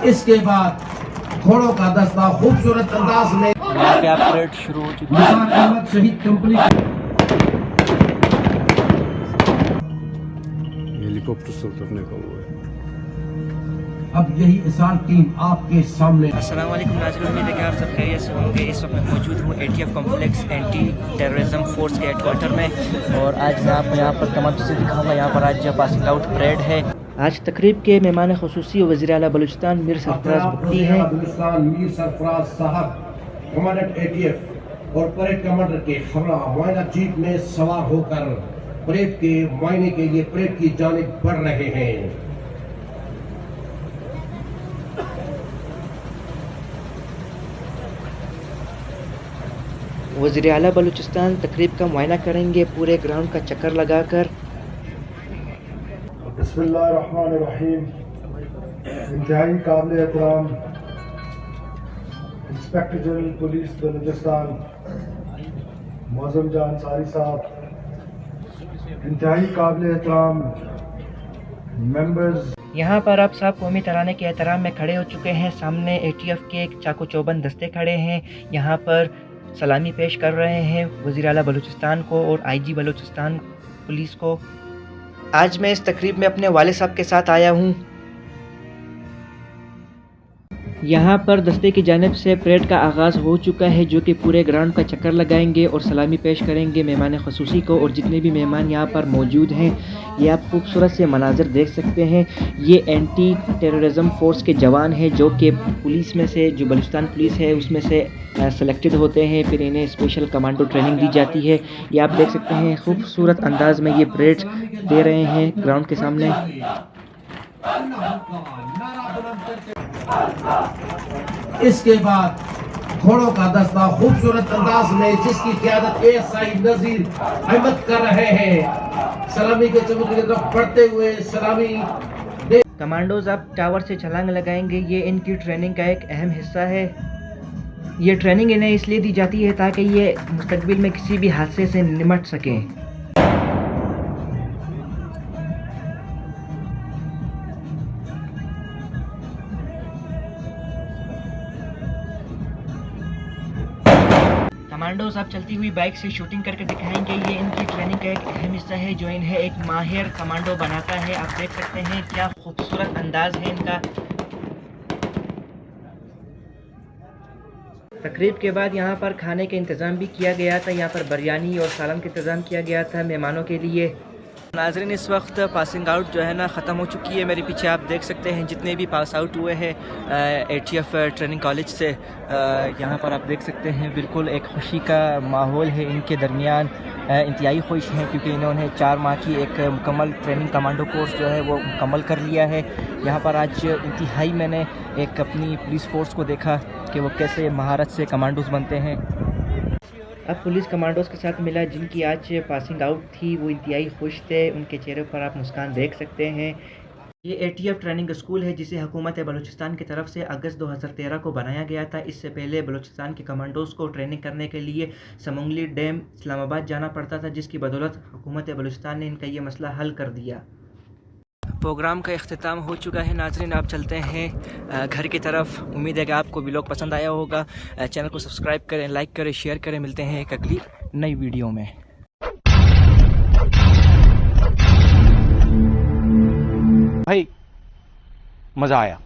इसके बाद घोड़ों का दस्ता खूबसूरत अंदाज में परेड शुरू हो चुकी है। निसार अहमद शहीद कंपनी हेलीकॉप्टर से उतरने का हुआ है। अब यही इसान टीम आपके सामने। अस्सलाम वालेकुम नाज़रीन, उम्मीद है कि आप सब खैरियत से होंगे। इस वक्त मैं मौजूद हूँ ATF complex anti terrorism force के हेडक्वार्टर में और आज मैं आपको यहाँ पर तमाम चीज़ें दिखाऊंगा। यहाँ पर आज पासिंग आउट परेड है। आज तकरीब के मेहमान खुसूसी वज़ीर आला बलूचिस्तान मीर सरफराज बुगटी हैं। मीर सरफराज साहब कमांडेंट ATF और परेड कमांडर के हमरा मुआयना जीप में सवार होकर परेड के मुआयने के लिए परेड की जानिब बढ़ रहे हैं। वज़ीर आला बलूचिस्तान तकरीब का मुआयना करेंगे पूरे ग्राउंड का चक्कर लगाकर। बिस्मिल्लाहिर्रहमानिर्रहीम। इंतहाई काबिल एहतराम inspector general police Balochistan Mauzam जान अंसारी साहब, इंतहाई काबिल एहतराम मेंबर्स। यहाँ पर अब सब कौमी तराने के एहतराम में खड़े हो चुके हैं। सामने ATF के एक चाकू चौबंद दस्ते खड़े हैं। यहाँ पर सलामी पेश कर रहे हैं वज़ीर आला बलूचिस्तान को और IG बलूचिस्तान पुलिस को। आज मैं इस तकरीब में अपने वाले साहब के साथ आया हूँ। यहाँ पर दस्ते की जानिब से परेड का आगाज़ हो चुका है, जो कि पूरे ग्राउंड का चक्कर लगाएंगे और सलामी पेश करेंगे मेहमान ख़ुसूसी को। और जितने भी मेहमान यहाँ पर मौजूद हैं, ये आप खूबसूरत से मनाज़र देख सकते हैं। ये एंटी टेररिज्म फोर्स के जवान हैं, जो कि पुलिस में से, जो बलूचिस्तान पुलिस है उसमें से सेलेक्टेड होते हैं। फिर इन्हें स्पेशल कमांडो ट्रेनिंग दी जाती है। ये आप देख सकते हैं खूबसूरत अंदाज में ये परेड दे रहे हैं ग्राउंड के सामने। इसके बाद घोड़ों का दस्ता खूबसूरत अंदाज में, जिसकी क़यादत ASI नज़ीर अहमद कर रहे हैं, सलामी के चबूतरे की तरफ बढ़ते हुए सलामी। कमांडोज अब टावर से छलांग लगाएंगे। ये इनकी ट्रेनिंग का एक अहम हिस्सा है। ये ट्रेनिंग इन्हें इसलिए दी जाती है ताकि ये मुस्तकबिल में किसी भी हादसे से निपट सकें। कमांडोज अब चलती हुई बाइक से शूटिंग करके दिखाएंगे। ये इनकी ट्रेनिंग का एक अहम हिस्सा है, जो इन्हें एक माहिर कमांडो बनाता है। आप देख सकते हैं क्या खूबसूरत अंदाज है इनका। तकरीब के बाद यहाँ पर खाने का इंतज़ाम भी किया गया था। यहाँ पर बिरयानी और सालन का इंतज़ाम किया गया था मेहमानों के लिए। नाज़रीन, इस वक्त पासिंग आउट जो है ना ख़त्म हो चुकी है। मेरे पीछे आप देख सकते हैं जितने भी पास आउट हुए हैं ATF ट्रेनिंग कॉलेज से। यहाँ पर आप देख सकते हैं बिल्कुल एक खुशी का माहौल है इनके दरमियान। इंतहाई खुश हैं क्योंकि इन्होंने 4 माह की एक मुकम्मल ट्रेनिंग कमांडो कोर्स जो है वो मुकम्मल कर लिया है। यहाँ पर आज इंतहाई मैंने एक अपनी पुलिस फोर्स को देखा कि वो कैसे महारत से कमांडोज बनते हैं। अब पुलिस कमांडोज के साथ मिला जिनकी आज पासिंग आउट थी, वो इंतहाई खुश थे। उनके चेहरे पर आप मुस्कान देख सकते हैं। ये ATF ट्रेनिंग स्कूल है जिसे हुकूमत बलूचिस्तान की तरफ से अगस्त 2013 को बनाया गया था। इससे पहले बलूचिस्तान के कमांडोज को ट्रेनिंग करने के लिए समंगली डैम इस्लामाबाद जाना पड़ता था, जिसकी बदौलत हुकूमत बलूचिस्तान ने इनका ये मसला हल कर दिया। प्रोग्राम का इख्तिताम हो चुका है। नाज़रीन, आप चलते हैं घर की तरफ। उम्मीद है कि आपको भी लोग पसंद आया होगा। चैनल को सब्सक्राइब करें, लाइक करें, शेयर करें। मिलते हैं एक अगली नई वीडियो में। भाई मज़ा आया।